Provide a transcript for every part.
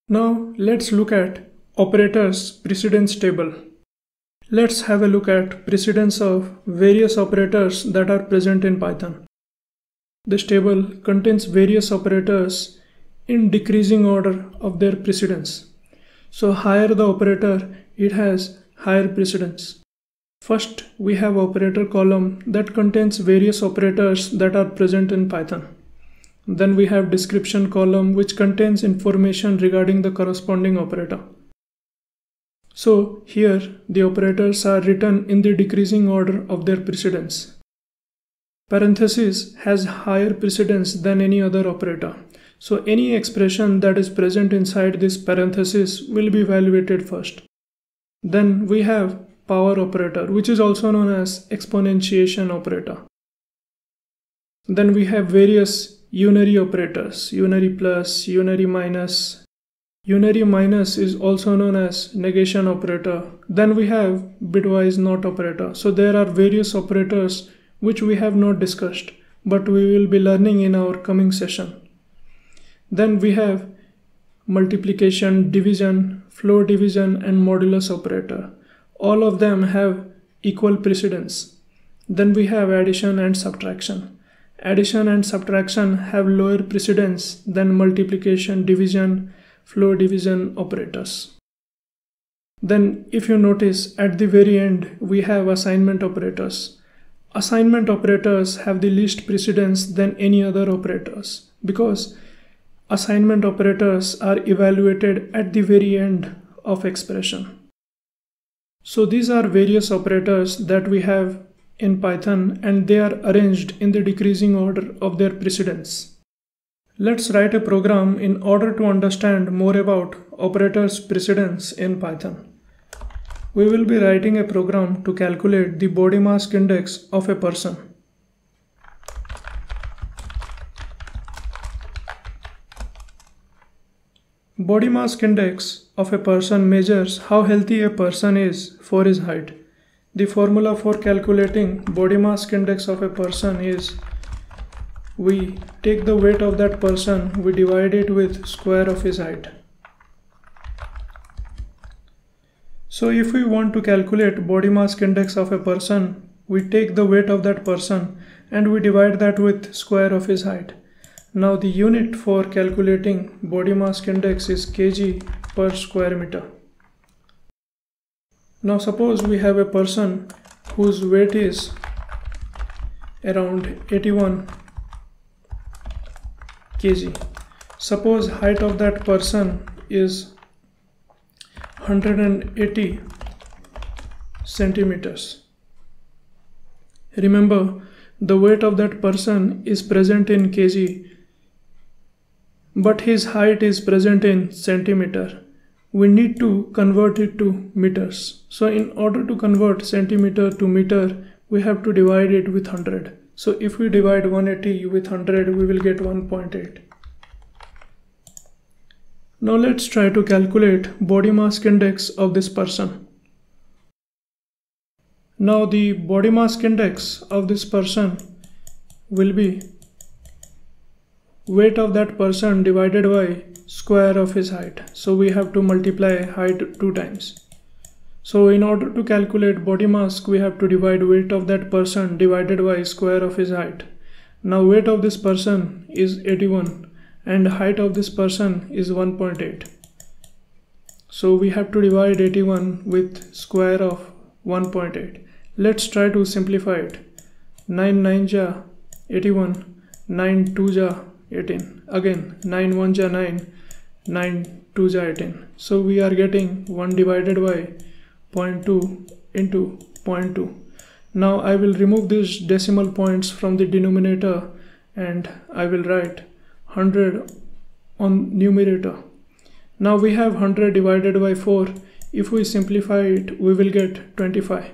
Now let's look at operators precedence table. Let's have a look at precedence of various operators that are present in Python. This table contains various operators in decreasing order of their precedence. So higher the operator, it has higher precedence. First, we have operator column that contains various operators that are present in Python. Then we have description column which contains information regarding the corresponding operator. So here the operators are written in the decreasing order of their precedence. Parenthesis has higher precedence than any other operator. So any expression that is present inside this parenthesis will be evaluated first. Then we have power operator, which is also known as exponentiation operator. Then we have various unary operators, unary plus, unary minus. Unary minus is also known as negation operator. Then we have bitwise not operator. So there are various operators which we have not discussed, but we will be learning in our coming session. Then we have multiplication, division, floor division, and modulus operator. All of them have equal precedence. Then we have addition and subtraction. Addition and subtraction have lower precedence than multiplication, division, floor division operators. Then if you notice at the very end we have assignment operators. Assignment operators have the least precedence than any other operators because assignment operators are evaluated at the very end of expression. So these are various operators that we have in Python and they are arranged in the decreasing order of their precedence. Let's write a program in order to understand more about operators precedence in Python. We will be writing a program to calculate the body mass index of a person. Body mass index of a person measures how healthy a person is for his height. The formula for calculating body mass index of a person is we take the weight of that person, we divide it with square of his height. So if we want to calculate body mass index of a person, we take the weight of that person and we divide that with square of his height. Now the unit for calculating body mass index is kg per square meter. Now suppose we have a person whose weight is around 81 kg. Suppose height of that person is 180 centimeters. Remember, the weight of that person is present in kg, but his height is present in centimeter. We need to convert it to meters. So in order to convert centimeter to meter, we have to divide it with 100. So if we divide 180 with 100, we will get 1.8. Now let's try to calculate body mass index of this person. Now the body mass index of this person will be weight of that person divided by square of his height. So we have to multiply height 2 times. So in order to calculate body mass, we have to divide weight of that person divided by square of his height. Now weight of this person is 81 and height of this person is 1.8. So we have to divide 81 with square of 1.8. Let's try to simplify it. 9 9 ja 81, 9 2 ja 18. Again 9 1 ja 9, 9 2 ja 18. So we are getting 1 divided by 0.2 into 0.2. Now I will remove these decimal points from the denominator and I will write 100 on numerator. Now we have 100 divided by 4. If we simplify it, we will get 25.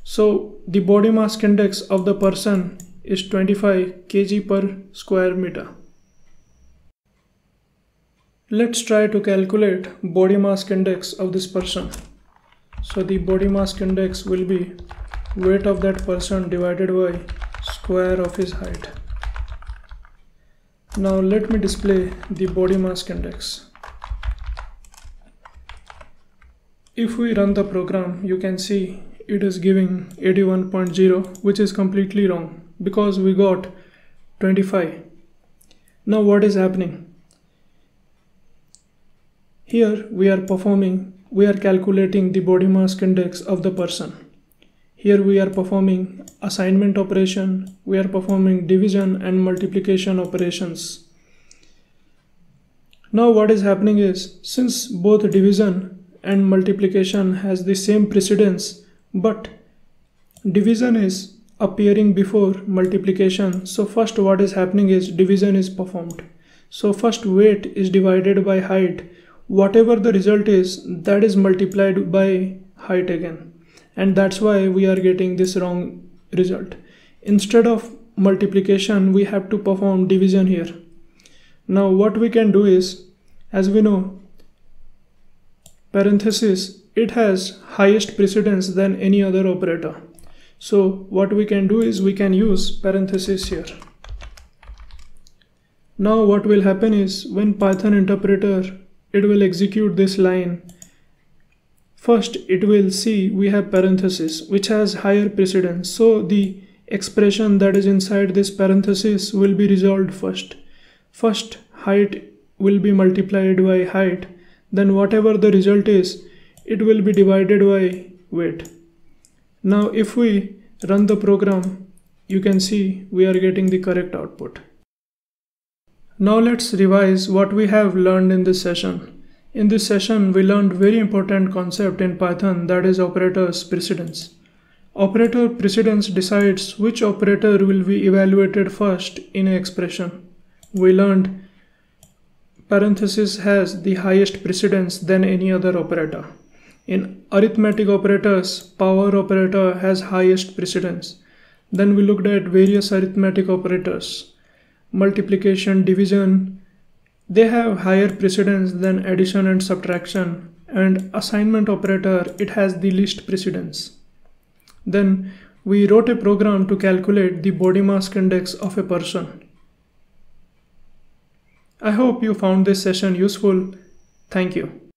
So the body mass index of the person is 25 kg per square meter. Let's try to calculate body mass index of this person. So the body mass index will be weight of that person divided by square of his height. Now let me display the body mass index. If we run the program, you can see it is giving 81.0, which is completely wrong because we got 25. Now what is happening? Here we are calculating the body mass index of the person. Here we are performing assignment operation, we are performing division and multiplication operations. Now what is happening is, since both division and multiplication has the same precedence, but division is appearing before multiplication, so first what is happening is division is performed. So first weight is divided by height. Whatever the result is, that is multiplied by height again. And that's why we are getting this wrong result. Instead of multiplication, we have to perform division here. Now what we can do is, as we know, parenthesis, it has highest precedence than any other operator. So what we can do is we can use parenthesis here. Now what will happen is, when Python interpreter, it will execute this line. First it will see we have parenthesis which has higher precedence, so the expression that is inside this parenthesis will be resolved first. First height will be multiplied by height, then whatever the result is, it will be divided by weight. Now if we run the program, you can see we are getting the correct output. Now let's revise what we have learned in this session. In this session, we learned very important concept in Python, that is operator's precedence. Operator precedence decides which operator will be evaluated first in an expression. We learned parenthesis has the highest precedence than any other operator. In arithmetic operators, power operator has highest precedence. Then we looked at various arithmetic operators. Multiplication, division, they have higher precedence than addition and subtraction, and assignment operator, it has the least precedence. Then we wrote a program to calculate the body mass index of a person. I hope you found this session useful. Thank you.